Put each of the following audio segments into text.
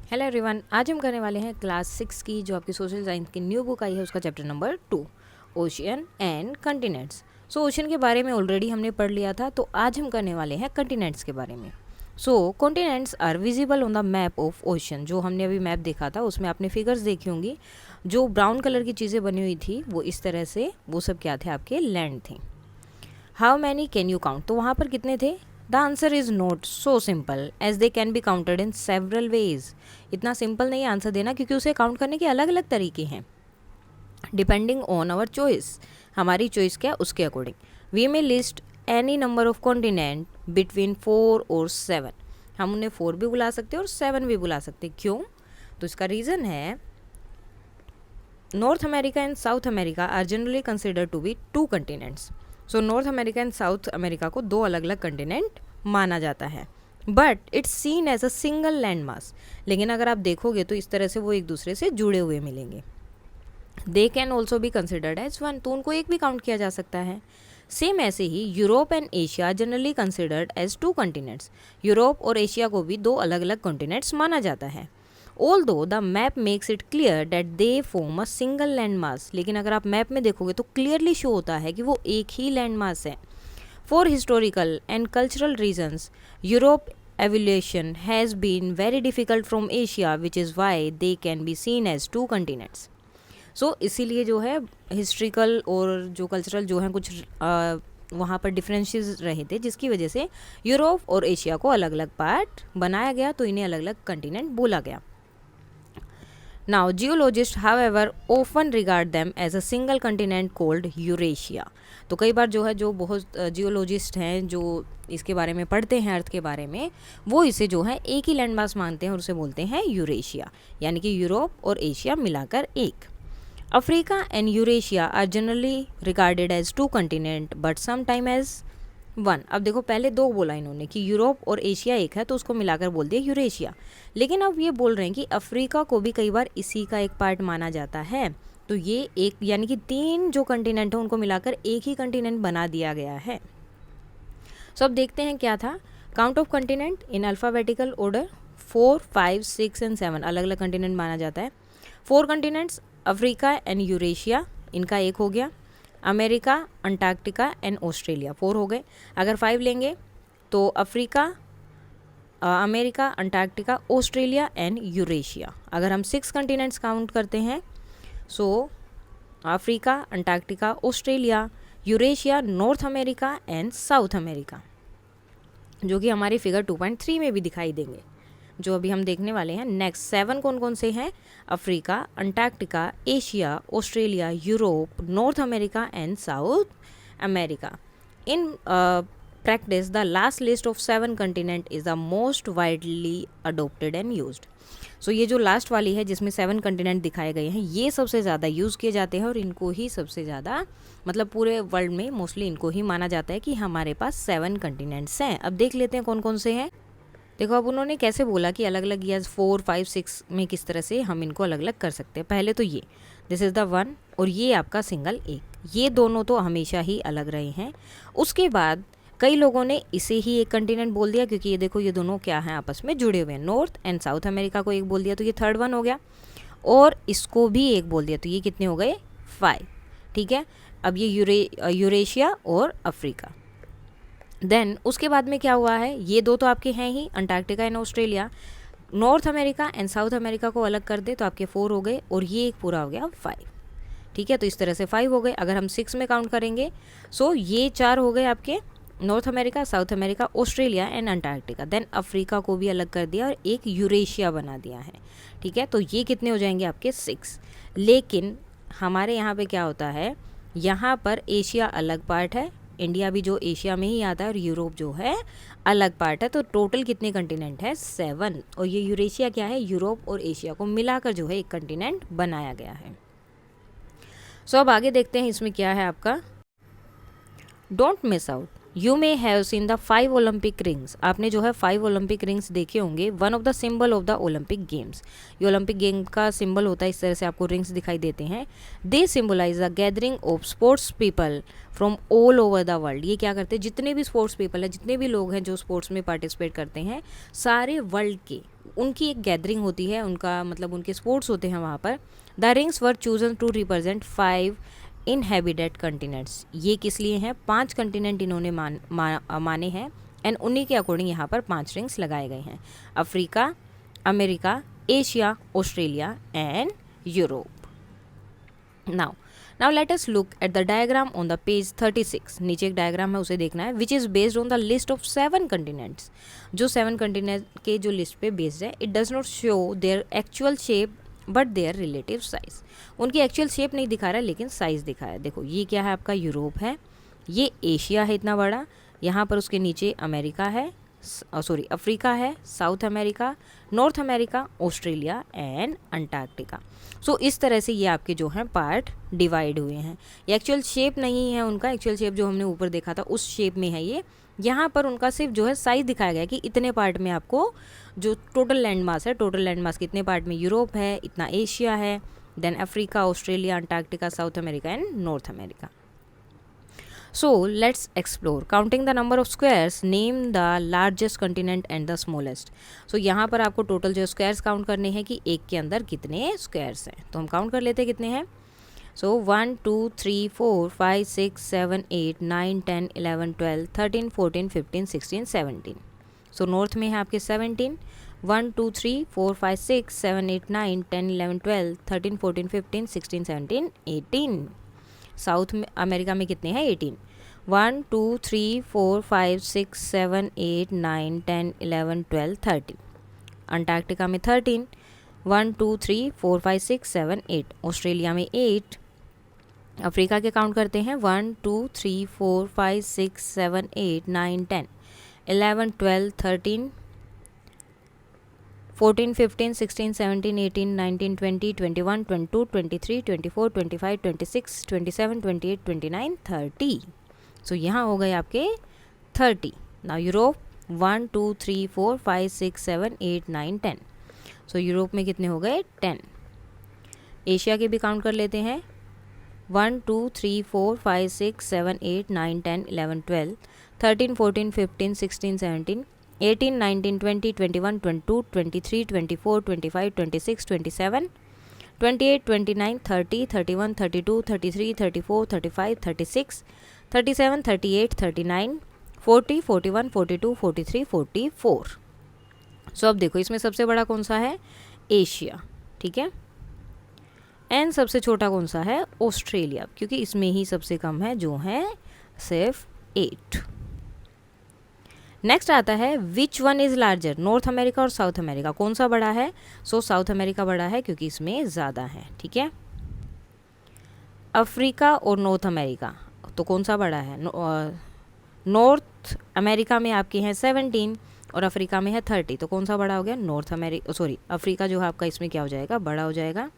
Hello everyone, आज हम करने वाले हैं क्लास 6 की जो आपकी सोशल साइंस की न्यू बुक आई है उसका chapter number 2, ocean and continents. So ocean के बारे में ऑलरेडी हमने पढ़ लिया था, तो आज हम करने वाले हैं कंटिनेंट्स के बारे में। So continents are visible on the map of ocean. जो हमने अभी मैप देखा था उसमें आपने फिगर्स देखी होंगी, जो ब्राउन कलर की चीज़ें बनी हुई थी वो इस तरह से, वो सब क्या थे, आपके लैंड थे। How many can you count, तो वहाँ पर कितने थे? The answer is not so simple as they can be counted in several ways. इतना सिंपल नहीं है आंसर देना, क्योंकि उसे काउंट करने के अलग अलग तरीके हैं, डिपेंडिंग ऑन आवर चॉइस। हमारी चॉइस क्या, उसके according we may list any number of continent between 4 और 7। हम उन्हें 4 भी बुला सकते हैं और 7 भी बुला सकते हैं। क्यों? तो इसका रीज़न है, North America and South America are generally considered to be 2 continents. So North America and South America को 2 अलग अलग कंटिनेंट माना जाता है, but it's seen as a single land mass. लेकिन अगर आप देखोगे तो इस तरह से वो एक दूसरे से जुड़े हुए मिलेंगे। They can also be considered as one, तो उनको एक भी काउंट किया जा सकता है। सेम ऐसे ही Europe and Asia generally considered as 2 continents. Europe और एशिया को भी 2 अलग अलग कॉन्टिनेंट्स माना जाता है। Although the map makes it clear that they form a single landmass, लेकिन अगर आप मैप में देखोगे तो क्लियरली शो होता है कि वो एक ही लैंडमास है। For historical and cultural reasons, Europe evaluation has been very difficult from Asia, which is why they can be seen as 2 continents. So इसीलिए जो है हिस्ट्रिकल और जो कल्चरल जो है कुछ वहाँ पर डिफरेंसेस रहे थे, जिसकी वजह से यूरोप और एशिया को अलग अलग पार्ट बनाया गया, तो इन्हें अलग अलग कंटिनेंट बोला गया। Now, geologists, however, often regard them as a single continent called Eurasia. तो कई बार जो है, जो बहुत जियोलॉजिस्ट हैं जो इसके बारे में पढ़ते हैं, अर्थ के बारे में, वो इसे जो है एक ही लैंड मास मानते हैं और उसे बोलते हैं यूरेशिया, यानी कि यूरोप और एशिया मिलाकर एक। Africa and Eurasia are generally regarded as 2 continent but some time as 1। अब देखो, पहले 2 बोला इन्होंने कि यूरोप और एशिया एक है, तो उसको मिलाकर बोल दिया यूरेशिया। लेकिन अब ये बोल रहे हैं कि अफ्रीका को भी कई बार इसी का एक पार्ट माना जाता है, तो ये एक, यानी कि 3 जो कंटिनेंट है उनको मिलाकर एक ही कंटिनेंट बना दिया गया है। सो अब देखते हैं क्या था। Count of continent in alphabetical order 4, 5, 6 and 7 अलग अलग कंटिनेंट माना जाता है। 4 कंटिनेंट्स अफ्रीका एंड यूरेशिया, इनका एक हो गया। अमेरिका, अंटार्कटिका एंड ऑस्ट्रेलिया 4 हो गए। अगर 5 लेंगे तो Africa, America, Antarctica, Australia and Eurasia. अगर हम 6 कंटिनेंट्स काउंट करते हैं, so Africa, Antarctica, Australia, Eurasia, North America and South America, जो कि हमारी फिगर 2.3 में भी दिखाई देंगे, जो अभी हम देखने वाले हैं। नेक्स्ट 7 कौन कौन से हैं? Africa, Antarctica, Asia, Australia, Europe, north America and South America. In practice, the last list of 7 continent is the most widely adopted and used. So ये जो लास्ट वाली है जिसमें 7 कंटिनेंट दिखाए गए हैं, ये सबसे ज़्यादा यूज़ किए जाते हैं और इनको ही सबसे ज़्यादा, मतलब पूरे वर्ल्ड में मोस्टली इनको ही माना जाता है कि हमारे पास 7 कंटिनेंट्स हैं। अब देख लेते हैं कौन कौन से हैं। देखो, अब उन्होंने कैसे बोला कि अलग अलग ईयर्स 4, 5, 6 में किस तरह से हम इनको अलग अलग कर सकते हैं। पहले तो ये, दिस इज़ द 1, और ये आपका सिंगल 1, ये दोनों तो हमेशा ही अलग रहे हैं। उसके बाद कई लोगों ने इसे ही एक कंटिनेंट बोल दिया, क्योंकि ये देखो, ये दोनों क्या हैं, आपस में जुड़े हुए हैं। नॉर्थ एंड साउथ अमेरिका को एक बोल दिया, तो ये 3rd वन हो गया, और इसको भी एक बोल दिया, तो ये कितने हो गए? 5। ठीक है, अब ये यूरेशिया और अफ्रीका। देन उसके बाद में क्या हुआ है, ये 2 तो आपके हैं ही, Antarctica and Australia. North America and South America को अलग कर दे तो आपके 4 हो गए, और ये एक पूरा हो गया 5। ठीक है, तो इस तरह से 5 हो गए। अगर हम 6 में काउंट करेंगे, सो ये 4 हो गए आपके, North America, South America, Australia and Antarctica. Then Africa को भी अलग कर दिया और एक यूरेशिया बना दिया है। ठीक है, तो ये कितने हो जाएंगे आपके? 6। लेकिन हमारे यहाँ पे क्या होता है, यहाँ पर एशिया अलग पार्ट है, इंडिया भी जो एशिया में ही आता है, और यूरोप जो है अलग पार्ट है। तो टोटल कितने कंटिनेंट है? 7। और ये यूरेशिया क्या है? यूरोप और एशिया को मिलाकर जो है एक कंटिनेंट बनाया गया है। सो अब आगे देखते हैं इसमें क्या है आपका। Don't miss out, you may have seen the 5 Olympic rings. आपने जो है 5 ओलंपिक रिंग्स देखे होंगे। One of the symbol of the Olympic games, ये ओलंपिक गेम का सिंबल होता है, इस तरह से आपको रिंग्स दिखाई देते हैं। They symbolize the gathering of sports people from all over the world. ये क्या करते हैं, जितने भी स्पोर्ट्स पीपल हैं, जितने भी लोग हैं जो स्पोर्ट्स में पार्टिसिपेट करते हैं, सारे वर्ल्ड के उनकी एक गैदरिंग होती है, उनका मतलब उनके स्पोर्ट्स होते हैं वहाँ पर। The rings were chosen to represent 5 inhabited continents. ये किस लिए हैं? 5 कंटिनेंट इन्होंने माने हैं, एंड उन्हीं के अकॉर्डिंग यहाँ पर 5 रिंग्स लगाए गए हैं। Africa, America, Asia, Australia and Europe. Now let us look at the diagram on the page 36। नीचे एक डायग्राम है, उसे देखना है, which is based on the list of 7 continents. जो 7 कंटिनेंट के जो लिस्ट पे बेस्ड है। It does not show their actual shape but there relative size. उनकी एक्चुअल शेप नहीं दिखा रहा है, लेकिन साइज दिखा है। देखो ये क्या है आपका? यूरोप है, ये एशिया है इतना बड़ा, यहाँ पर उसके नीचे अमेरिका है, अफ्रीका है, South America, North America, Australia and Antarctica. So इस तरह से ये आपके जो हैं पार्ट डिवाइड हुए हैं। ये एक्चुअल शेप नहीं है उनका, एक्चुअल शेप जो हमने ऊपर देखा था उस शेप में है ये। यहाँ पर उनका सिर्फ जो है साइज दिखाया गया है कि इतने पार्ट में आपको जो टोटल लैंड मास है, टोटल लैंड मास कितने पार्ट में? यूरोप है, इतना एशिया है, then Africa, Australia, Antarctica, South America and North America. So let's explore. Counting the number of squares, name the largest continent and the smallest. So यहाँ पर आपको total जो squares count करने हैं कि एक के अंदर कितने स्क्वायर्स हैं। तो हम काउंट कर लेते हैं कितने हैं। सो 1 2 3 4 5 6 7 8 9 10 11 12 13 14 15 16 17। सो नॉर्थ में है आपके 17, 1 2 3 4 5 6 7 8 9 10 11 12 13 14 15 16 17 18। साउथ में अमेरिका में कितने हैं? 18। 1 2 3 4 5 6 7 8 9 10 11 12 13। अंटार्कटिका में 13, 1 2 3 4 5 6 7 8। ऑस्ट्रेलिया में 8। अफ्रीका के काउंट करते हैं, 1 2 3 4 5 6 7 8 9 10 11 12 13 14 15 16 17 18 19 20 21 22 23 24 25 26 27 28 29 30। सो यहाँ हो गए आपके 30। Now Europe 1 2 3 4 5 6 7 8 9 10। सो यूरोप में कितने हो गए? 10। एशिया के भी काउंट कर लेते हैं, 1 2 3 4 5 6 7 8 9 10 11 12 13 14 15 16 17 18 19 20 21 22 23 24 25 26 27 28 29 30 31 32 33 34 35 36 37 38 39 40 41 42 43 44। सो अब देखो इसमें सबसे बड़ा कौन सा है? एशिया, ठीक है। एंड सबसे छोटा कौन सा है? ऑस्ट्रेलिया, क्योंकि इसमें ही सबसे कम है जो है सिर्फ 8। नेक्स्ट आता है which one is larger, north America और साउथ अमेरिका, कौन सा बड़ा है? सो साउथ अमेरिका बड़ा है क्योंकि इसमें ज़्यादा है, ठीक है। अफ्रीका और नॉर्थ अमेरिका, तो कौन सा बड़ा है? नॉर्थ अमेरिका में आपके हैं 17 और अफ्रीका में है 30, तो कौन सा बड़ा हो गया? नॉर्थ अमेरिका, सॉरी अफ्रीका जो है आपका इसमें क्या हो जाएगा? बड़ा हो जाएगा।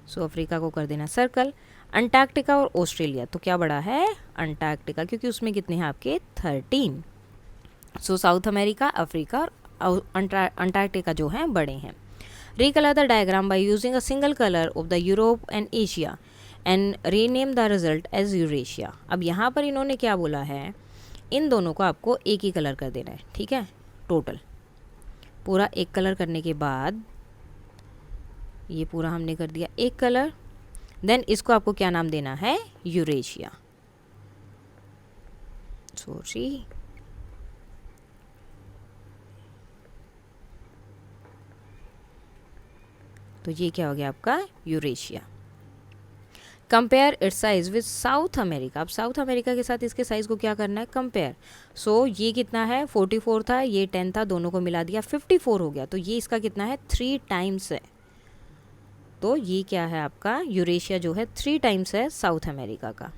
सो अफ्रीका को कर देना सर्कल। अंटार्कटिका और ऑस्ट्रेलिया, तो क्या बड़ा है? अंटार्कटिका, क्योंकि उसमें कितने हैं आपके? 13। सो साउथ अमेरिका, अफ्रीका और अंटार्कटिका जो हैं बड़े हैं। Recolour the diagram by using a single colour of the Europe and Asia and rename the result as Eurasia. अब यहाँ पर इन्होंने क्या बोला है? इन दोनों को आपको एक ही कलर कर देना है, ठीक है। टोटल पूरा एक कलर करने के बाद ये पूरा हमने कर दिया एक कलर, देन इसको आपको क्या नाम देना है? यूरेशिया। सॉरी, तो ये क्या हो गया आपका? Eurasia. Compare it's size with south America. अब साउथ अमेरिका के साथ इसके साइज़ को क्या करना है? कंपेयर। सो ये कितना है? 44 था, ये 10 था, दोनों को मिला दिया 54 हो गया, तो ये इसका कितना है? 3 टाइम्स है। तो ये क्या है आपका? यूरेशिया जो है 3 टाइम्स है साउथ अमेरिका का।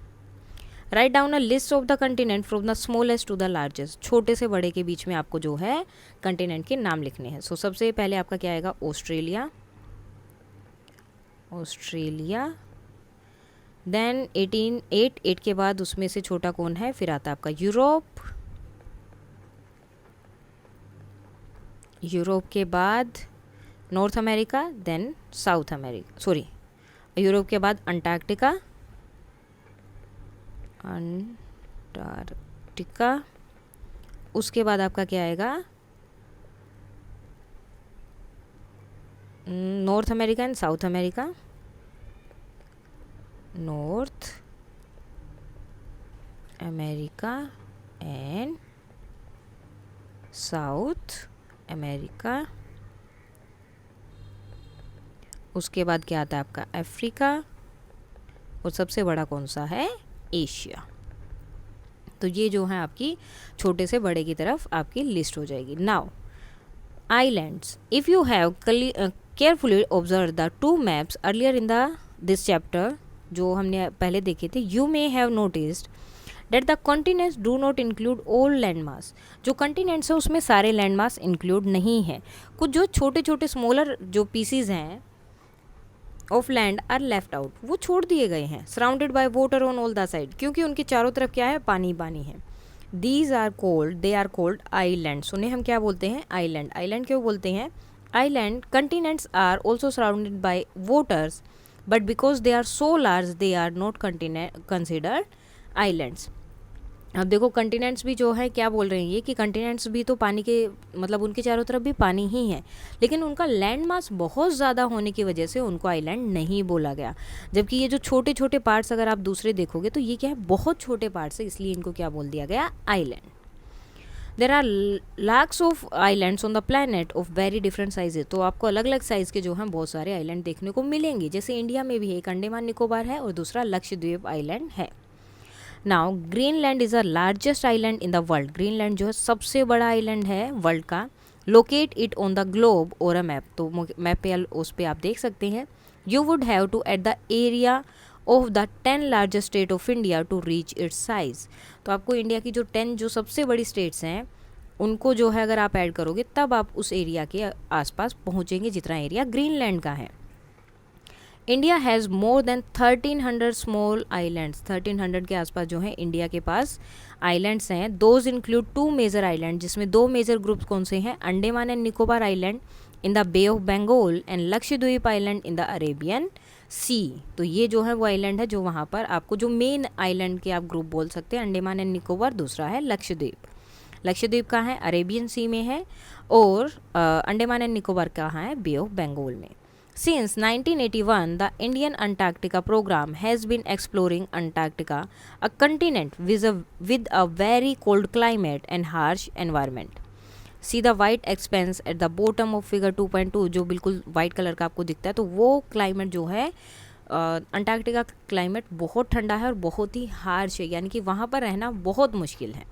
Write down a list of the continent from the smallest to the largest. छोटे से बड़े के बीच में आपको जो है कंटिनेंट के नाम लिखने हैं। सो सबसे पहले आपका क्या आएगा? ऑस्ट्रेलिया, देन 8 के बाद उसमें से छोटा कौन है? फिर आता है आपका यूरोप के बाद North America, then South America, sorry Europe के बाद अंटार्कटिका, उसके बाद आपका क्या आएगा? North America and South America, North America and South America. उसके बाद क्या आता है आपका अफ्रीका, और सबसे बड़ा कौन सा है, एशिया। तो ये जो है आपकी छोटे से बड़े की तरफ आपकी लिस्ट हो जाएगी। Now islands, if you have carefully observe the two maps earlier in the this chapter, जो हमने पहले देखे थे, you may have noticed that the continents do not include all land mass. जो कॉन्टिनेंट्स है उसमें सारे लैंड मास इंक्लूड नहीं है, कुछ जो छोटे छोटे स्मॉलर जो पीसीज हैं of land are left out, वो छोड़ दिए गए हैं। Surrounded by water on all the side, क्योंकि उनके चारों तरफ क्या है, पानी पानी है। दे आर कोल्ड आइलैंड्स, उन्हें हम क्या बोलते हैं, आइलैंड। आइलैंड क्यों बोलते हैं, island continents are also surrounded by waters but because they are so large they are not considered islands. अब देखो कंटिनेंट्स भी जो है क्या बोल रहे हैं ये, कि कंटिनेंट्स भी तो पानी के मतलब उनके चारों तरफ भी पानी ही है, लेकिन उनका लैंड मास बहुत ज़्यादा होने की वजह से उनको आइलैंड नहीं बोला गया। जबकि ये जो छोटे छोटे पार्ट्स अगर आप दूसरे देखोगे तो ये क्या है, बहुत छोटे पार्ट्स है, इसलिए इनको क्या बोल दिया गया, island. There are lakhs of islands on the planet of very different sizes. तो आपको अलग अलग साइज़ के जो हैं बहुत सारे आइलैंड देखने को मिलेंगे। जैसे इंडिया में भी एक अंडमान निकोबार है और दूसरा लक्षद्वीप आइलैंड है। Now Greenland is the largest island in the world. Greenland जो है सबसे बड़ा आइलैंड है वर्ल्ड का। Locate it on the globe और अ मैप, तो मैप पे उस पर आप देख सकते हैं। You would have to add the area of the 10 largest state of India to reach its size. तो आपको इंडिया की जो 10 जो सबसे बड़ी स्टेट्स हैं उनको जो है अगर आप ऐड करोगे तब आप उस एरिया के आसपास पहुँचेंगे जितना एरिया ग्रीनलैंड का है। India has more than 1300 small islands. 1300 के आसपास जो है इंडिया के पास आइलैंड्स हैं। दोज इंक्लूड 2 मेजर आइलैंड, जिसमें 2 मेजर ग्रुप्स कौन से हैं, Andaman and Nicobar island in the Bay of Bengal and Lakshadweep island in the Arabian Sea. तो ये जो है वो आइलैंड है जो वहाँ पर आपको जो मेन आइलैंड के आप ग्रुप बोल सकते हैं, अंडमान एंड निकोबार, दूसरा है लक्षद्वीप। लक्षद्वीप कहाँ है, अरेबियन सी में है, और अंडमान एंड निकोबार कहाँ है, बे ऑफ बंगाल में। Since 1981, the Indian Antarctica program has been exploring Antarctica, a continent with a very cold climate and harsh environment. See the white expanse at the bottom of figure 2.2, जो बिल्कुल white colour का आपको दिखता है, तो वो climate जो है अंटार्कटिका का क्लाइमेट बहुत ठंडा है और बहुत ही हार्श है, यानी कि वहाँ पर रहना बहुत मुश्किल है।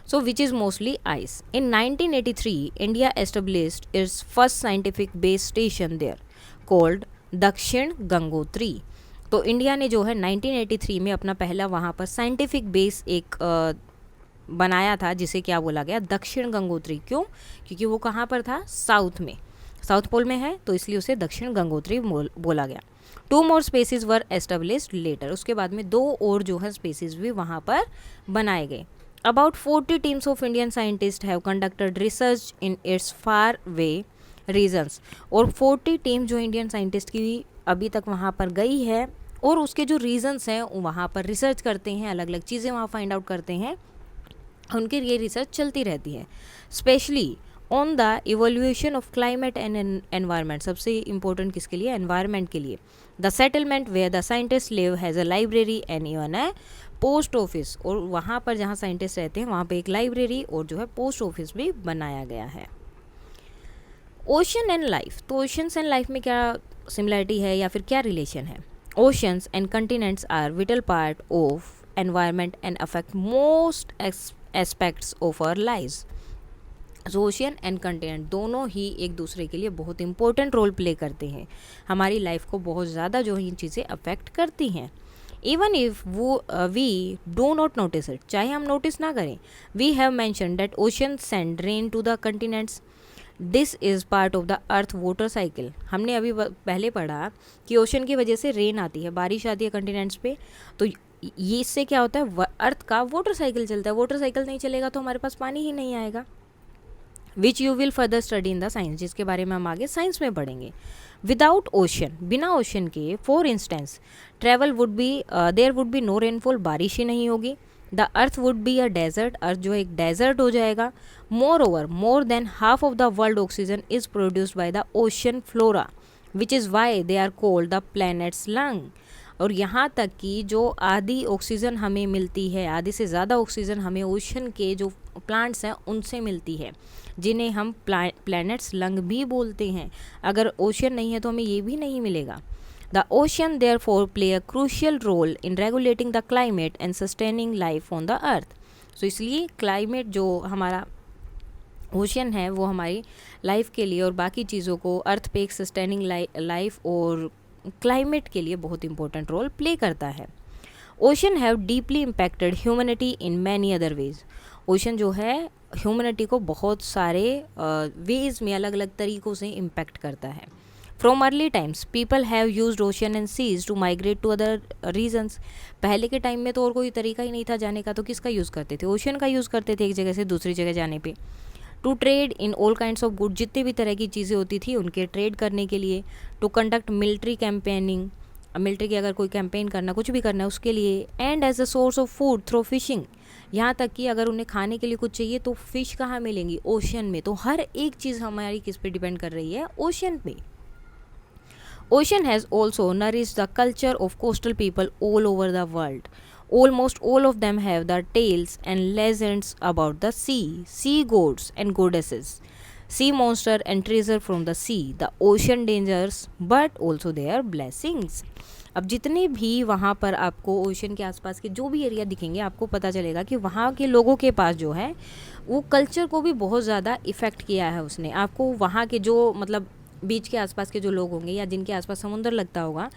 So which is mostly ice. In 1983, India established its first scientific base station there called दक्षिण गंगोत्री। तो इंडिया ने जो है 1983 में अपना पहला वहाँ पर साइंटिफिक बेस एक बनाया था, जिसे क्या बोला गया, दक्षिण गंगोत्री। क्यों, क्योंकि वो कहाँ पर था, साउथ में, साउथ पोल में है, तो इसलिए उसे दक्षिण गंगोत्री बोला गया। 2 more species were established later। उसके बाद में 2 और जो है स्पेसीज भी वहाँ पर बनाए गए। About 40 teams of Indian scientists have conducted research in its far away regions। और 40 टीम जो इंडियन साइंटिस्ट की अभी तक वहाँ पर गई है और उसके जो रीजन्स हैं वहाँ पर रिसर्च करते हैं, अलग अलग चीज़ें वहाँ फाइंड आउट करते हैं, उनकी ये रिसर्च चलती रहती है। Specially on the evolution of climate and environment, सबसे इंपॉर्टेंट किसके लिए, एनवायरनमेंट के लिए। The settlement where the scientist live has a library and even a post office. और वहाँ पर जहाँ साइंटिस्ट रहते हैं वहाँ पे एक लाइब्रेरी और जो है पोस्ट ऑफिस भी बनाया गया है। ओशन एंड लाइफ, तो ओशंस एंड लाइफ में क्या सिमिलरिटी है या फिर क्या रिलेशन है। Oceans and continents are vital part of environment and affect most aspects of our lives. Ocean and continent दोनों ही एक दूसरे के लिए बहुत इंपॉर्टेंट रोल प्ले करते हैं, हमारी लाइफ को बहुत ज़्यादा जो है ये चीज़ें अफेक्ट करती हैं। Even if we do not notice it, चाहे हम नोटिस ना करें। We have mention that ocean send rain to the continents. This is part of the earth water cycle. हमने अभी पहले पढ़ा कि ओशन की वजह से रेन आती है, बारिश आती है कंटिनेंट्स पे, तो ये इससे क्या होता है, अर्थ का वाटर साइकिल चलता है। वाटर साइकिल नहीं चलेगा तो हमारे पास पानी ही नहीं आएगा। Which you will further study in the science, जिसके बारे में हम आगे साइंस में पढ़ेंगे। विदाउट ओशन, बिना ओशन के, for instance travel would be there would be no rainfall, बारिश ही नहीं होगी। The earth would be a desert, earth जो एक डेजर्ट हो जाएगा। Moreover, more than half of the world oxygen is produced by the ocean flora, which is why they are called the planet's lung. और यहाँ तक कि जो आधी ऑक्सीजन हमें मिलती है, आधी से ज़्यादा ऑक्सीजन हमें ओशन के जो प्लांट्स हैं उनसे मिलती है, जिन्हें हम प्लैनेट्स लंग भी बोलते हैं. अगर ओशन नहीं है तो हमें ये भी नहीं मिलेगा. The ocean therefore play a crucial role in regulating the climate and sustaining life on the earth. So इसलिए क्लाइमेट जो हमारा ओशन है वो हमारी लाइफ के लिए और बाकी चीज़ों को अर्थ पे एक सस्टेनिंग लाइफ और क्लाइमेट के लिए बहुत इंपॉर्टेंट रोल प्ले करता है. Ocean have deeply impacted humanity in many other ways. Ocean जो है ह्यूमनिटी को बहुत सारे वेज में अलग अलग तरीक़ों से इम्पैक्ट करता है. From early times people have used ocean and seas to migrate to other regions. पहले के टाइम में तो और कोई तरीका ही नहीं था जाने का, तो किसका यूज़ करते थे? ओशन का यूज़ करते थे एक जगह से दूसरी जगह जाने पे. To trade in all kinds of good, जितने भी तरह की चीज़ें होती थी उनके ट्रेड करने के लिए. To conduct military campaigning, military की अगर कोई कैंपेन करना कुछ भी करना है उसके लिए. And as a source of food through fishing, यहाँ तक कि अगर उन्हें खाने के लिए कुछ चाहिए तो फिश कहाँ मिलेंगी? ओशन में. तो हर एक चीज़ हमारी किस पे डिपेंड कर रही है? ओशन पे. Ocean has also nourished the culture of coastal people all over the world. Almost all of them have the tales and legends about the sea gods and goddesses, sea monster and treasure from the sea, the ocean dangers, but also their blessings. अब जितने भी वहाँ पर आपको ocean के आसपास के जो भी एरिया दिखेंगे आपको पता चलेगा कि वहाँ के लोगों के पास जो है वो कल्चर को भी बहुत ज़्यादा इफ़ेक्ट किया है उसने. आपको वहाँ के जो मतलब बीच के आसपास के जो लोग होंगे या जिनके आसपास समुंदर लगता होगा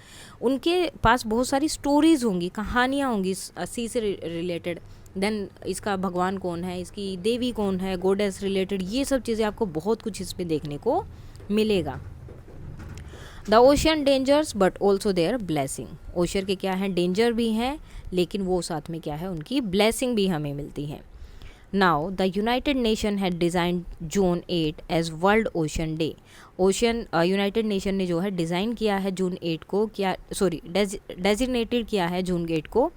उनके पास बहुत सारी स्टोरीज़ होंगी, कहानियाँ होंगी सी से रिलेटेड. देन इसका भगवान कौन है, इसकी देवी कौन है, गॉडेस रिलेटेड, ये सब चीज़ें आपको बहुत कुछ इस पे देखने को मिलेगा. The ocean dangers but also their blessing. Ocean के क्या हैं? डेंजर भी हैं, लेकिन वो साथ में क्या है? उनकी ब्लेसिंग भी हमें मिलती है. Now, the United Nation had designed June 8 as World Ocean Day. Ocean United nation ने जो है डिज़ाइन किया है जून 8 को, क्या डेजिग्नेटेड किया है जून 8 को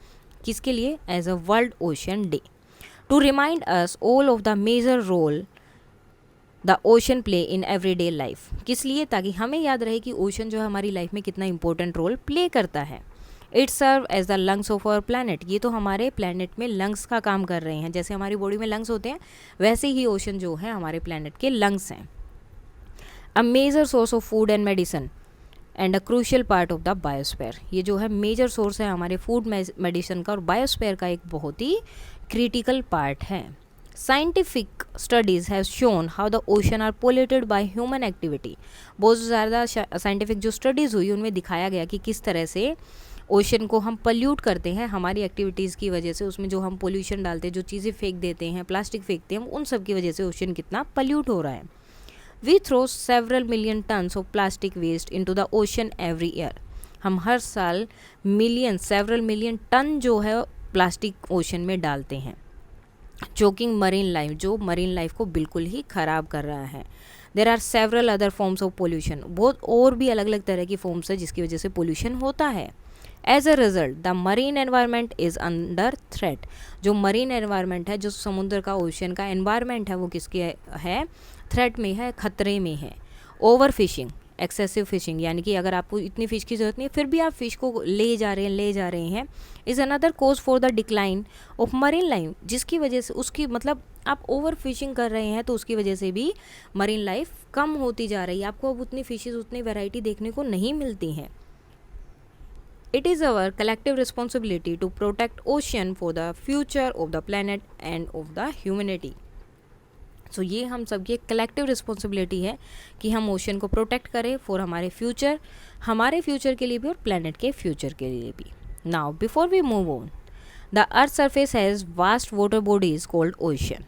किसके लिए? As a world ocean day. To remind us all of the major role the ocean play in everyday life. किस लिए? ताकि हमें याद रहे कि ओशन जो है हमारी लाइफ में कितना इंपॉर्टेंट रोल प्ले करता है. It serve as the lungs of our planet. ये तो हमारे प्लानट में लंग्स का काम कर रहे हैं. जैसे हमारी बॉडी में लंग्स होते हैं वैसे ही ओशन जो है हमारे प्लानट के लंग्स हैं. A major source of food and medicine and a crucial part of the biosphere. ये जो है मेजर सोर्स है हमारे फूड मेडिसिन का और बायोस्फीयर का एक बहुत ही क्रिटिकल पार्ट है. Scientific studies have shown how the ocean are polluted by human activity. बहुत ज़्यादा साइंटिफिक जो स्टडीज़ हुई उनमें दिखाया गया कि किस तरह से ओशन को हम पल्यूट करते हैं हमारी एक्टिविटीज़ की वजह से. उसमें जो हम पोल्यूशन डालते हैं, जो चीज़ें फेंक देते हैं, प्लास्टिक फेंकते हैं, उन सब की वजह से ओशन कितना पल्यूट हो रहा है. We throw several million tons of plastic waste into the ocean every year. हम हर साल सेवरल मिलियन टन जो है प्लास्टिक ओशन में डालते हैं. चोकिंग मरीन लाइफ, जो मरीन लाइफ को बिल्कुल ही ख़राब कर रहा है. There are several other forms of pollution. बहुत और भी अलग अलग तरह की फॉर्म्स है जिसकी वजह से पोल्यूशन होता है. As a result the marine environment is under threat. जो मरीन एनवायरनमेंट है, जो समुद्र का ओशन का एनवायरनमेंट है, वो किसके है? थ्रेट में है, खतरे में है. ओवर फिशिंग, एक्सेसिव फिशिंग, यानी कि अगर आपको इतनी फ़िश की ज़रूरत नहीं है फिर भी आप फ़िश को ले जा रहे हैं is another cause for the decline of marine life. जिसकी वजह से उसकी मतलब आप ओवर फिशिंग कर रहे हैं तो उसकी वजह से भी मरीन लाइफ कम होती जा रही है. आपको अब उतनी फिशेज़, उतनी वैरायटी देखने को नहीं मिलती हैं. It is our collective responsibility to protect ocean for the future of the planet and of the humanity. So ये हम सबकी एक कलेक्टिव रिस्पॉन्सिबिलिटी है कि हम ओशन को प्रोटेक्ट करें फॉर हमारे फ्यूचर के लिए भी और प्लानट के फ्यूचर के लिए भी. Now before we move on, the earth surface has vast water bodies called ocean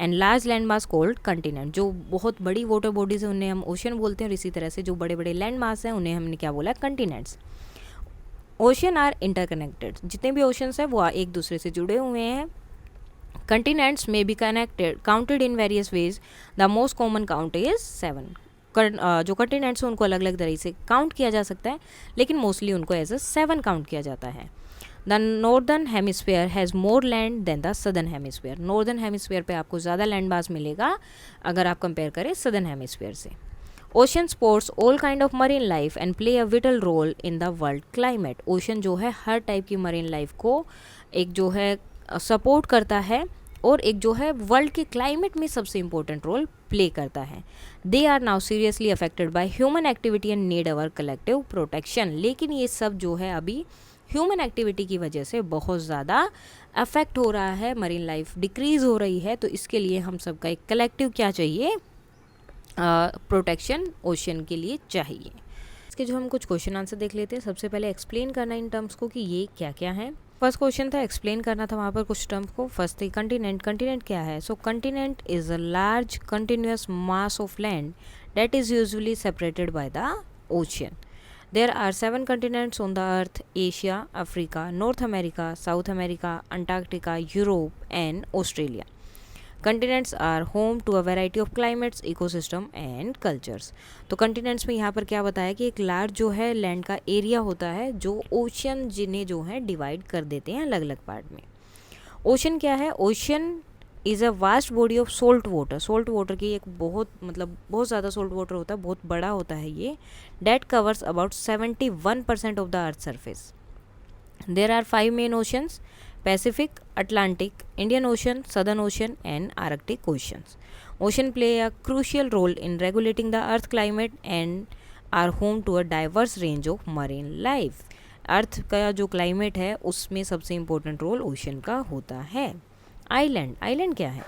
and large land mass called continent. जो बहुत बड़ी वाटर बॉडीज़ हैं उन्हें हम ओशन बोलते हैं और इसी तरह से जो बड़े बड़े लैंड मास हैं उन्हें हमने क्या बोला? कंटिनेंट्स. Ocean are interconnected. जितने भी ओशंस हैं वो एक दूसरे से जुड़े हुए हैं. कंटिनेंट्स में B counted in various ways. The most common count is 7. जो कंटिनेंट्स हैं उनको अलग अलग तरह से काउंट किया जा सकता है, लेकिन मोस्टली उनको एज अ 7 काउंट किया जाता है. The northern hemisphere has more land than the southern hemisphere. Northern hemisphere पे आपको ज़्यादा लैंड मास मिलेगा अगर आप कंपेयर करें सदर्न हेमिस्फीयर से। Ocean supports all kind of marine life and play a vital role in the world climate. Ocean जो है हर टाइप की मरीन लाइफ को एक जो है सपोर्ट करता है और एक जो है वर्ल्ड के क्लाइमेट में सबसे इम्पोर्टेंट रोल प्ले करता है। They are now seriously affected by human activity and need our collective protection. लेकिन ये सब जो है अभी ह्यूमन एक्टिविटी की वजह से बहुत ज़्यादा अफेक्ट हो रहा है, मरीन लाइफ डिक्रीज़ हो रही है, तो इसके लिए हम सबका एक कलेक्टिव क्या चाहिए, प्रोटेक्शन ओशन के लिए चाहिए। इसके जो हम कुछ क्वेश्चन आंसर देख लेते हैं। सबसे पहले एक्सप्लेन करना इन टर्म्स को कि ये क्या क्या है। फर्स्ट क्वेश्चन था एक्सप्लेन करना था वहाँ पर कुछ टर्म्स को। फर्स्ट थी कंटिनेंट। कंटिनेंट क्या है? So continent is a large continuous mass of land that is usually separated by the ocean. There are 7 continents on the earth: Asia, Africa, North America, South America, Antarctica, Europe and Australia. Continents are home to a variety of climates, ecosystem and cultures. तो continents में यहाँ पर क्या बताया कि एक large जो है लैंड का एरिया होता है जो ओशन जिन्हें जो है डिवाइड कर देते हैं अलग अलग पार्ट में। ओशन क्या है? Ocean is a vast body of salt water. Salt water की एक बहुत ज़्यादा सोल्ट वाटर होता है, बहुत बड़ा होता है ये। That covers about 71% of the earth surface. There are 5 main oceans: Pacific, Atlantic, Indian ocean, southern ocean and Arctic oceans. Ocean play a crucial role in regulating the earth climate and are home to a diverse range of marine life. Earth का जो climate है उसमें सबसे important role ocean का होता है। Island. Island क्या है?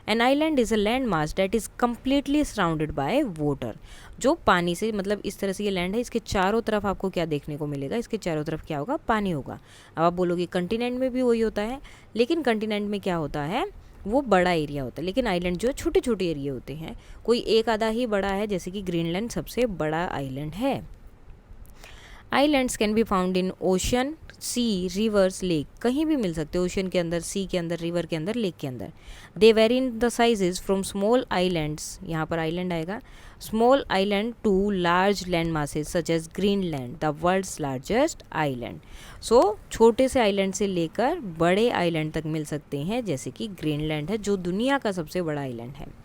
An island is a land mass that is completely surrounded by water. जो पानी से इस तरह से ये लैंड है, इसके चारों तरफ आपको क्या देखने को मिलेगा? इसके चारों तरफ क्या होगा? पानी होगा। अब आप बोलोगे कंटिनेंट में भी वही होता है, लेकिन कंटिनेंट में क्या होता है, वो बड़ा एरिया होता है, लेकिन आइलैंड जो छोटे छोटे एरिया होते हैं। कोई एक आधा ही बड़ा है, जैसे कि ग्रीनलैंड सबसे बड़ा आइलैंड है। Islands can be found in ocean, sea, rivers, lake. कहीं भी मिल सकते हैं, ओशन के अंदर, सी के अंदर, रिवर के अंदर, लेक के अंदर। They vary in the sizes from small islands, यहाँ पर आइलैंड आएगा, small island to large land masses such as Greenland the world's largest island. So छोटे से आइलैंड से लेकर बड़े आइलैंड तक मिल सकते हैं, जैसे कि ग्रीनलैंड है जो दुनिया का सबसे बड़ा आइलैंड है।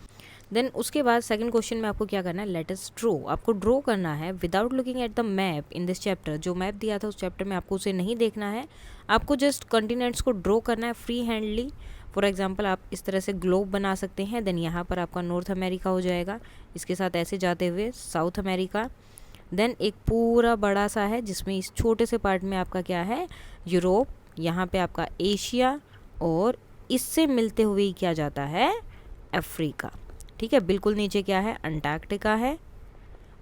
देन उसके बाद सेकंड क्वेश्चन में आपको क्या करना है? Let us draw. आपको ड्रॉ करना है without looking at the map in this chapter. जो मैप दिया था उस चैप्टर में आपको उसे नहीं देखना है, आपको जस्ट कंटिनेंट्स को ड्रॉ करना है फ्री हैंडली। फॉर एग्जांपल आप इस तरह से ग्लोब बना सकते हैं। देन यहाँ पर आपका नॉर्थ अमेरिका हो जाएगा, इसके साथ ऐसे जाते हुए साउथ अमेरिका। देन एक पूरा बड़ा सा है जिसमें इस छोटे से पार्ट में आपका क्या है? यूरोप। यहाँ पे आपका एशिया, और इससे मिलते हुए ही क्या जाता है? अफ्रीका। ठीक है, बिल्कुल नीचे क्या है? अंटार्कटिका है।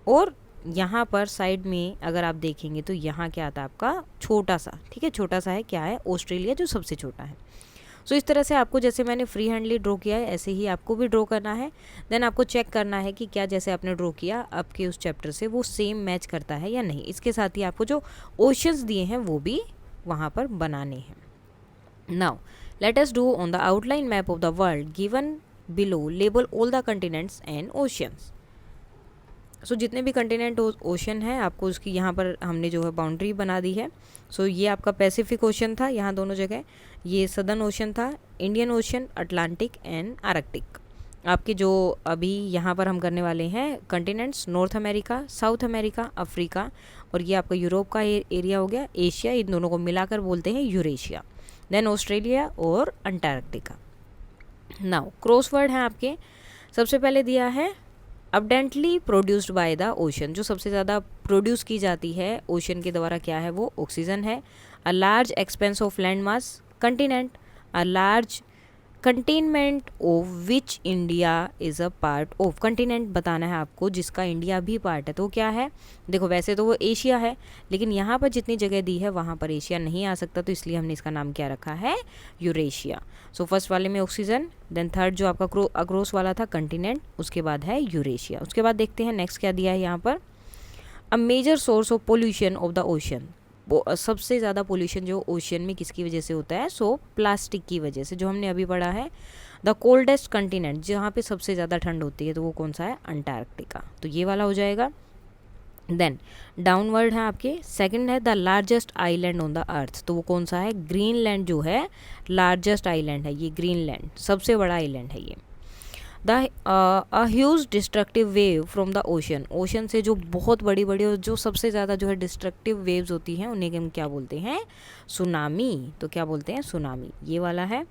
और यहाँ पर साइड में अगर आप देखेंगे तो यहाँ क्या आता है आपका? छोटा सा, ठीक है, छोटा सा है, क्या है? ऑस्ट्रेलिया, जो सबसे छोटा है। सो इस तरह से आपको, जैसे मैंने फ्री हैंडली ड्रॉ किया है, ऐसे ही आपको भी ड्रॉ करना है। देन आपको चेक करना है कि क्या जैसे आपने ड्रॉ किया आपके उस चैप्टर से वो सेम मैच करता है या नहीं। इसके साथ ही आपको जो ओशंस दिए हैं वो भी वहाँ पर बनाने हैं। Now let us do on the outline map of the world given below, label all the continents and oceans. So जितने भी कंटिनेंट ओशन है आपको उसकी यहाँ पर हमने जो है बाउंड्री बना दी है। सो ये आपका पैसिफिक ओशन था यहाँ दोनों जगह, ये सदर्न ओशन था, Indian ocean, Atlantic and Arctic. आपके जो अभी यहाँ पर हम करने वाले हैं continents, north America, South America, Africa, और ये आपका यूरोप का एरिया हो गया, एशिया, इन दोनों को मिलाकर बोलते हैं यूरेशिया। देन ऑस्ट्रेलिया और अंटार्कटिका। नाउ क्रॉसवर्ड है आपके। सबसे पहले दिया है अबडेंटली प्रोड्यूस्ड बाय द ओशन। जो सबसे ज़्यादा प्रोड्यूस की जाती है ओशन के द्वारा क्या है? वो ऑक्सीजन है। A large expense of land mass, continent. A large containment of which India is a part of. Continent बताना है आपको जिसका इंडिया भी पार्ट है, तो क्या है? देखो वैसे तो वो एशिया है, लेकिन यहाँ पर जितनी जगह दी है वहाँ पर एशिया नहीं आ सकता, तो इसलिए हमने इसका नाम क्या रखा है? यूरेशिया। सो फर्स्ट वाले में ऑक्सीजन, देन थर्ड जो आपका अक्रॉस वाला था कंटिनेंट, उसके बाद है यूरेशिया। उसके बाद देखते हैं नेक्स्ट क्या दिया है यहाँ पर। A major source of pollution of the ocean. सबसे ज़्यादा पोल्यूशन जो ओशन में किसकी वजह से होता है? सो प्लास्टिक की वजह से, जो हमने अभी पढ़ा है। द कोल्डेस्ट कंटिनेंट, जहाँ पे सबसे ज़्यादा ठंड होती है, तो वो कौन सा है? अंटार्कटिका। तो ये वाला हो जाएगा। देन डाउनवर्ड है आपके, सेकंड है the largest island on the अर्थ, तो वो कौन सा है, ग्रीनलैंड जो है लार्जेस्ट आइलैंड है ये, ग्रीनलैंड सबसे बड़ा आइलैंड है ये। The a huge destructive wave from the ocean, ocean से जो बहुत बड़ी बड़ी और जो सबसे ज़्यादा जो है डिस्ट्रक्टिव वेव्स होती हैं उन्हें हम क्या बोलते हैं, सुनामी, तो क्या बोलते हैं, सुनामी, ये वाला है।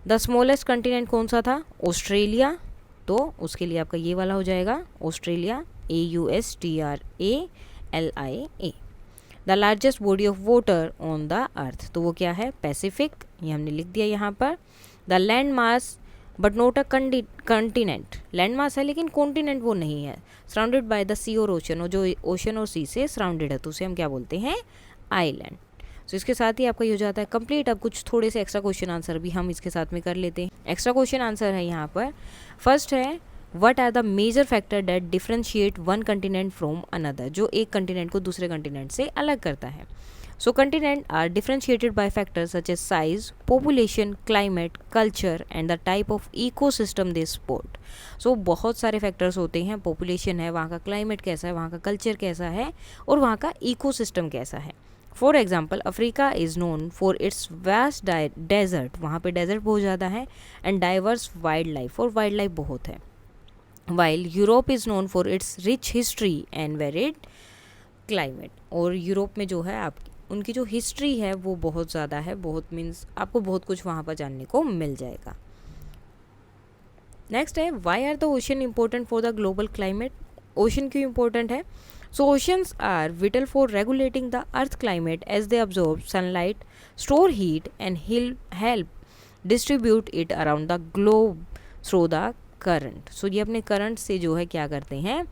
द स्मॉलेस्ट कंटिनेंट कौन सा था, ऑस्ट्रेलिया, तो उसके लिए आपका ये वाला हो जाएगा Australia, AUSTRALIA। The largest body of water on the अर्थ, तो वो क्या है, पैसिफिक, ये हमने लिख दिया यहाँ पर। The land mass but not a continent, land mass है लेकिन कॉन्टिनेंट वो नहीं है, सराउंडेड बाय द सी और ओशन, और जो ओशन और सी से सराउंडेड है तो उसे हम क्या बोलते हैं, आइलैंड। तो इसके साथ ही आपका ये हो जाता है कंप्लीट। अब कुछ थोड़े से एक्स्ट्रा क्वेश्चन आंसर भी हम इसके साथ में कर लेते हैं। एक्स्ट्रा क्वेश्चन आंसर है यहाँ पर, फर्स्ट है what are the major factor that differentiate one continent from another, जो एक कंटिनेंट को दूसरे कंटिनेंट से अलग करता है। So continent are differentiated by factors such as size, population, climate, culture and the type of ecosystem they support. So बहुत सारे फैक्टर्स होते हैं, पॉपुलेशन है, वहाँ का क्लाइमेट कैसा है, वहाँ का कल्चर कैसा है, और वहाँ का इकोसिस्टम कैसा है। For example Africa is known for its vast desert, वहाँ पे डेजर्ट बहुत ज़्यादा है, एंड डाइवर्स वाइल्ड लाइफ, और वाइल्ड लाइफ बहुत है। While Europe is known for its rich history and varied climate, और यूरोप में जो है आपकी उनकी जो हिस्ट्री है वो बहुत ज़्यादा है, बहुत मीन्स आपको बहुत कुछ वहाँ पर जानने को मिल जाएगा। नेक्स्ट है why are the ocean important for the global climate, ocean क्यों इम्पोर्टेंट है। So oceans are vital for regulating the earth climate as they absorb sunlight, store heat and help distribute it around the globe through the current. So ये अपने current से जो है क्या करते हैं,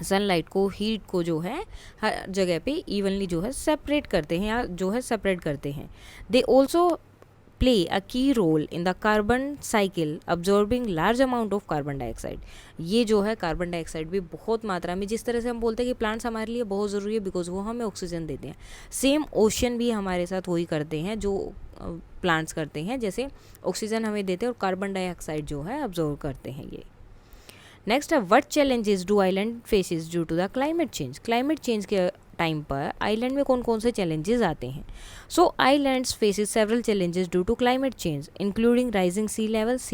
सनलाइट को, हीट को जो है हर जगह पे इवनली जो है सेपरेट करते हैं, या जो है सेपरेट करते हैं। They also play a key role in the carbon cycle absorbing large amount of carbon dioxide. ये जो है कार्बन डाइऑक्साइड भी बहुत मात्रा में, जिस तरह से हम बोलते हैं कि प्लांट्स हमारे लिए बहुत ज़रूरी है बिकॉज वो हमें ऑक्सीजन देते हैं, सेम ओशन भी हमारे साथ वही करते हैं जो प्लांट्स करते हैं, जैसे ऑक्सीजन हमें देते हैं और कार्बन डाइऑक्साइड जो है अब्जॉर्व करते हैं ये। नेक्स्ट है what challenges do island faces due to the climate change, climate change के टाइम पर आइलैंड में कौन कौन से चैलेंजेस आते हैं। So islands faces several challenges due to climate change including rising sea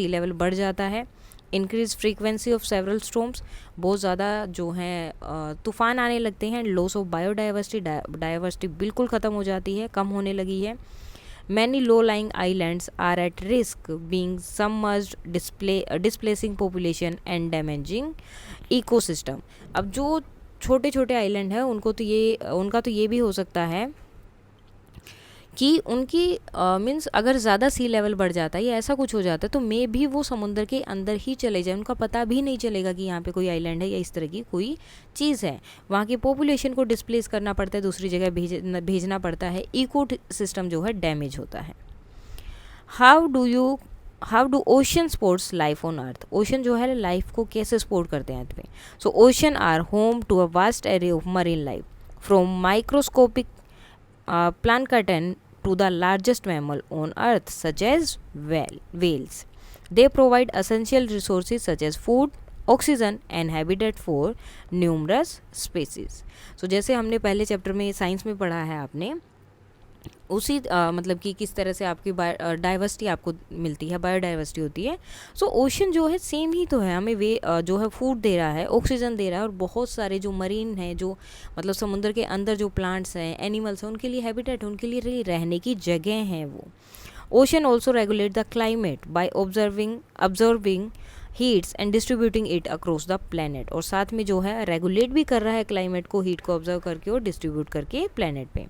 level बढ़ जाता है, increase frequency of several storms, बहुत ज़्यादा जो हैं तूफान आने लगते हैं, लॉस ऑफ बायोडाइवर्सिटी, डाइवर्सिटी बिल्कुल ख़त्म हो जाती है, कम होने लगी है। Many low-lying islands are at risk being submerged, displacing population and damaging ecosystem। अब जो छोटे छोटे आइलैंड हैं उनका तो ये भी हो सकता है कि उनकी मीन्स अगर ज़्यादा सी लेवल बढ़ जाता है या ऐसा कुछ हो जाता है तो मे भी वो समुद्र के अंदर ही चले जाए, उनका पता भी नहीं चलेगा कि यहाँ पे कोई आइलैंड है या इस तरह की कोई चीज़ है। वहाँ की पॉपुलेशन को डिस्प्लेस करना पड़ता है, दूसरी जगह भेजना पड़ता है, इको सिस्टम जो है डैमेज होता है। How do ocean supports life on earth, ocean जो है लाइफ को कैसे सपोर्ट करते हैं अर्थ पे। So ocean are home to a vast area of marine life from microscopic plankton to the largest mammal on earth such as whales. They provide essential resources such as food, oxygen and habitat for numerous species. So जैसे हमने पहले chapter में science में पढ़ा है आपने, उसी मतलब कि किस तरह से आपकी डाइवर्सिटी आपको मिलती है, बायोडाइवर्सिटी होती है। सो ओशन जो है सेम ही तो है, हमें वे जो है फूड दे रहा है, ऑक्सीजन दे रहा है, और बहुत सारे जो मरीन हैं, जो मतलब समुद्र के अंदर जो प्लांट्स हैं, एनिमल्स हैं, उनके लिए हैबिटेट है, उनके लिए रहने की जगह हैं वो। Ocean also regulate the climate by observing heats and distributing it across the planet, और साथ में जो है रेगुलेट भी कर रहा है क्लाइमेट को, हीट को ऑब्जर्व करके और डिस्ट्रीब्यूट करके प्लैनेट पे,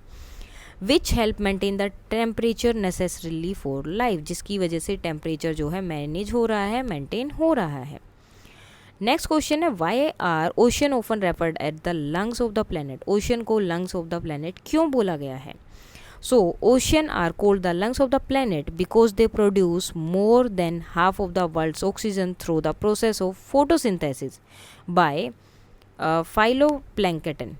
which help maintain the temperature necessarily for life, जिसकी वजह से टेम्परेचर जो है मैनेज हो रहा है, मेंटेन हो रहा है। नेक्स्ट क्वेश्चन है why are ocean often referred at the lungs of the planet, ocean को लंग्स ऑफ द प्लैनेट क्यों बोला गया है। So ocean are called the lungs of the planet because they produce more than half of the world's oxygen through the process of photosynthesis by phytoplankton.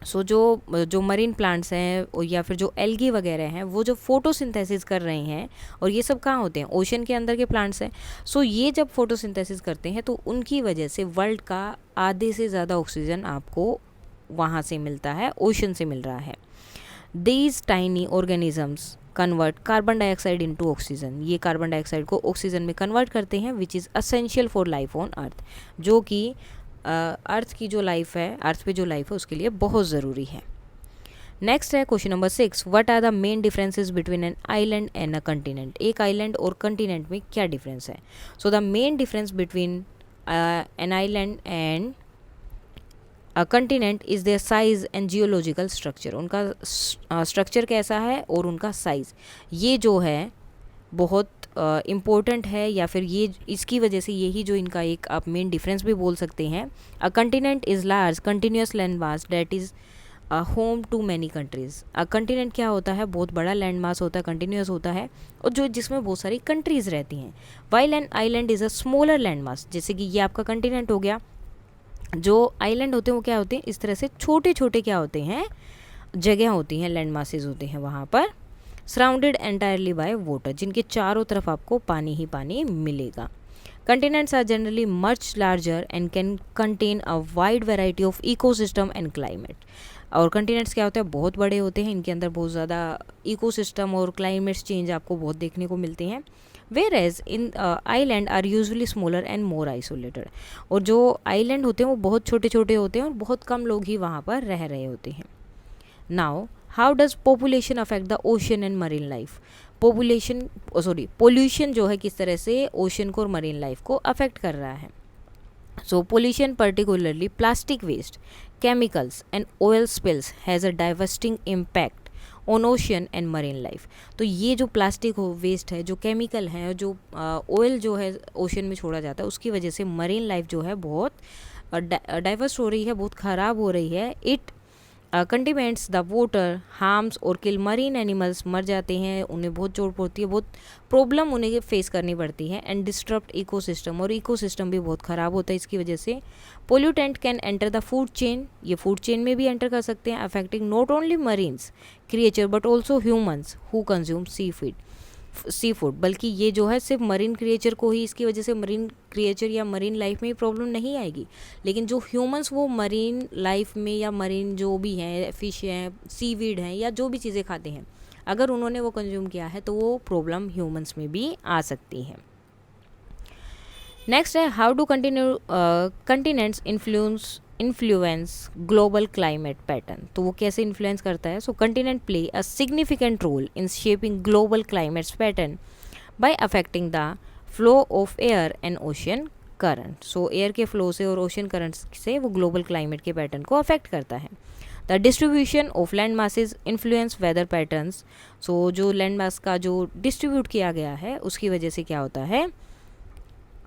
So जो marine plants हैं या फिर जो algae वगैरह हैं, वो जो फोटोसिंथेसिस कर रहे हैं, और ये सब कहाँ होते हैं, ओशन के अंदर के प्लांट्स हैं। सो ये जब फोटोसिंथेसिस करते हैं तो उनकी वजह से वर्ल्ड का आधे से ज़्यादा ऑक्सीजन आपको वहाँ से मिलता है, ओशन से मिल रहा है। These tiny organisms convert carbon dioxide into oxygen, ये कार्बन डाइऑक्साइड को ऑक्सीजन में कन्वर्ट करते हैं, which is essential for life on earth, जो कि अर्थ की जो लाइफ है, अर्थ पे जो लाइफ है उसके लिए बहुत ज़रूरी है। नेक्स्ट है question number 6, what are the main differences between an island and a continent. एक आइलैंड और कंटिनेंट में क्या डिफरेंस है? So the main difference between an island and continent is their size and geological structure. उनका structure कैसा है और उनका साइज़, ये जो है बहुत इम्पोर्टेंट है, या फिर ये इसकी वजह से यही जो इनका एक आप मेन डिफरेंस भी बोल सकते हैं। A continent is large continuous land mass that is home to many countries. Continent क्या होता है? बहुत बड़ा लैंड मास होता है, कंटिन्यूस होता है, और जो जिसमें बहुत सारी कंट्रीज़ रहती हैं। While an island is a smaller land mass, जैसे कि ये आपका कंटिनेंट हो गया। जो आइलैंड होते हैं वो क्या होते हैं? इस तरह से छोटे छोटे क्या होते हैं? जगह होती हैं, लैंड मासेज होते हैं वहाँ पर, सराउंडेड एंटायरली बाय वाटर, जिनके चारों तरफ आपको पानी ही पानी मिलेगा। Continents are generally much larger and can contain a wide variety of ecosystem and climate. और कंटिनेंट्स क्या होते हैं? बहुत बड़े होते हैं, इनके अंदर बहुत ज़्यादा इकोसिस्टम और क्लाइमेट्स चेंज आपको बहुत देखने को मिलते हैं। Whereas an island are usually smaller and more isolated. और जो आइलैंड होते हैं वो बहुत छोटे छोटे होते हैं और बहुत कम लोग ही वहाँ पर रह रहे होते हैं। Now how does population affect the ocean and marine life. Pollution जो है किस तरह से ओशन को और मरीन लाइफ को अफेक्ट कर रहा है। So pollution particularly plastic waste, chemicals and oil spills has a devastating impact on ocean and marine life। तो ये जो प्लास्टिक वेस्ट है, जो केमिकल है, जो ऑयल जो है ओशन में छोड़ा जाता है, उसकी वजह से मरीन लाइफ जो है बहुत डाइवर्स हो रही है, बहुत ख़राब हो रही है। इट कंटिमेंट्स द वाटर हार्म्स और किल मरीन एनिमल्स, मर जाते हैं, उन्हें बहुत चोट पड़ती है, बहुत प्रॉब्लम उन्हें फेस करनी पड़ती है। एंड डिस्टर्ब्ड इकोसिस्टम, और इकोसिस्टम भी बहुत ख़राब होता है इसकी वजह से। Pollutant can enter the food chain, ये फूड चेन में भी एंटर कर सकते हैं, affecting not only marines creature but also humans who consume seafood, बल्कि ये जो है सिर्फ मरीन क्रिएचर को ही, इसकी वजह से मरीन क्रिएचर या मरीन लाइफ में प्रॉब्लम नहीं आएगी, लेकिन जो ह्यूमंस वो मरीन लाइफ में या मरीन जो भी हैं, फिश हैं, सीवीड हैं, या जो भी चीज़ें खाते हैं, अगर उन्होंने वो कंज्यूम किया है तो वो प्रॉब्लम ह्यूमंस में भी आ सकती है। नेक्स्ट है how do continents influence global climate pattern. तो वो कैसे इन्फ्लुएंस करता है? So continent play a significant role in shaping global climates pattern by affecting the flow of air and ocean current. So air के flow से और ocean current से वो ग्लोबल क्लाइमेट के पैटर्न को अफेक्ट करता है। The distribution of land masses influence weather patterns. So जो लैंड मास का जो डिस्ट्रीब्यूट किया गया है उसकी वजह से क्या होता है,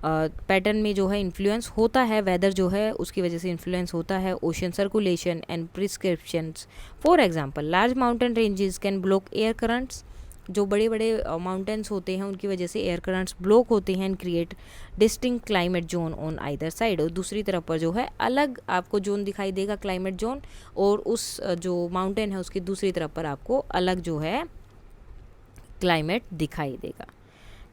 पैटर्न में जो है इन्फ्लुएंस होता है, वेदर जो है उसकी वजह से इन्फ्लुएंस होता है। Ocean circulation and prescriptions, for example large mountain ranges can block air currents. जो बड़े बड़े माउंटेन्स होते हैं उनकी वजह से एयर करंट्स ब्लॉक होते हैं, and create distinct climate zone on either side. और दूसरी तरफ पर जो है अलग आपको जोन दिखाई देगा, क्लाइमेट जोन, और उस जो माउंटेन है उसकी दूसरी तरफ पर आपको अलग जो है क्लाइमेट दिखाई देगा।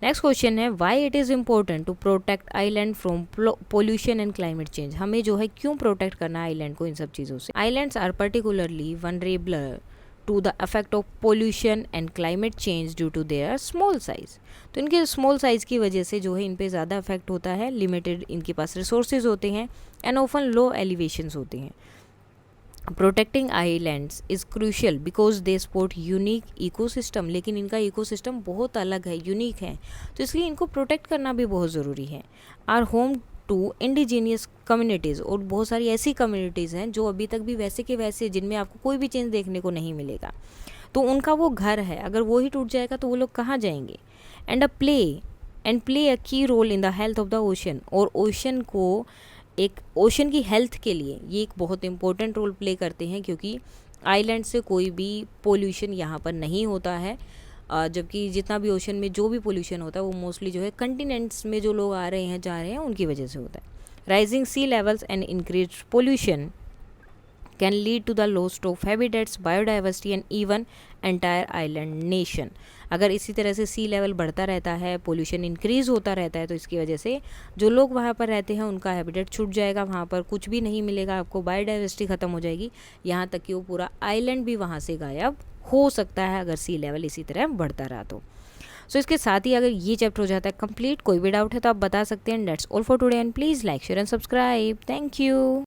नेक्स्ट क्वेश्चन है why it is important to protect island from pollution and climate change. हमें जो है क्यों प्रोटेक्ट करना है आइलैंड को इन सब चीज़ों से? Islands are particularly vulnerable to the effect of pollution and climate change due to their small size. तो इनके स्मॉल साइज़ की वजह से जो है इन पे ज़्यादा इफेक्ट होता है, लिमिटेड इनके पास रिसोर्सेज होते हैं, एंड ऑफन लो एलिवेशंस होते हैं। Protecting islands is crucial because they support unique ecosystem. लेकिन इनका इकोसिस्टम बहुत अलग है, यूनिक है, तो इसलिए इनको प्रोटेक्ट करना भी बहुत ज़रूरी है। Are home to indigenous communities, और बहुत सारी ऐसी कम्युनिटीज़ हैं जो अभी तक भी वैसे के वैसे, जिनमें आपको कोई भी चेंज देखने को नहीं मिलेगा, तो उनका वो घर है, अगर वो ही टूट जाएगा तो वो लोग कहाँ जाएंगे। And play a key role in the health of the ocean, और ओशन को एक ओशन की हेल्थ के लिए ये एक बहुत इंपॉर्टेंट रोल प्ले करते हैं, क्योंकि आइलैंड से कोई भी पोल्यूशन यहाँ पर नहीं होता है, जबकि जितना भी ओशन में जो भी पोल्यूशन होता है वो मोस्टली जो है कंटिनेंट्स में जो लोग आ रहे हैं, जा रहे हैं, उनकी वजह से होता है। Rising sea levels and increase pollution can lead to the loss of habitats, biodiversity and even entire island nation। अगर इसी तरह से सी लेवल बढ़ता रहता है, पोल्यूशन इंक्रीज़ होता रहता है, तो इसकी वजह से जो लोग वहाँ पर रहते हैं उनका हैबिटेट छूट जाएगा, वहाँ पर कुछ भी नहीं मिलेगा आपको, बायोडाइवर्सिटी ख़त्म हो जाएगी, यहाँ तक कि वो पूरा आइलैंड भी वहाँ से गायब हो सकता है अगर सी लेवल इसी तरह बढ़ता रहा तो। सो इसके साथ ही अगर ये चैप्टर हो जाता है कंप्लीट, कोई भी डाउट है तो आप बता सकते हैं। That's all for today and please like share and subscribe. Thank you.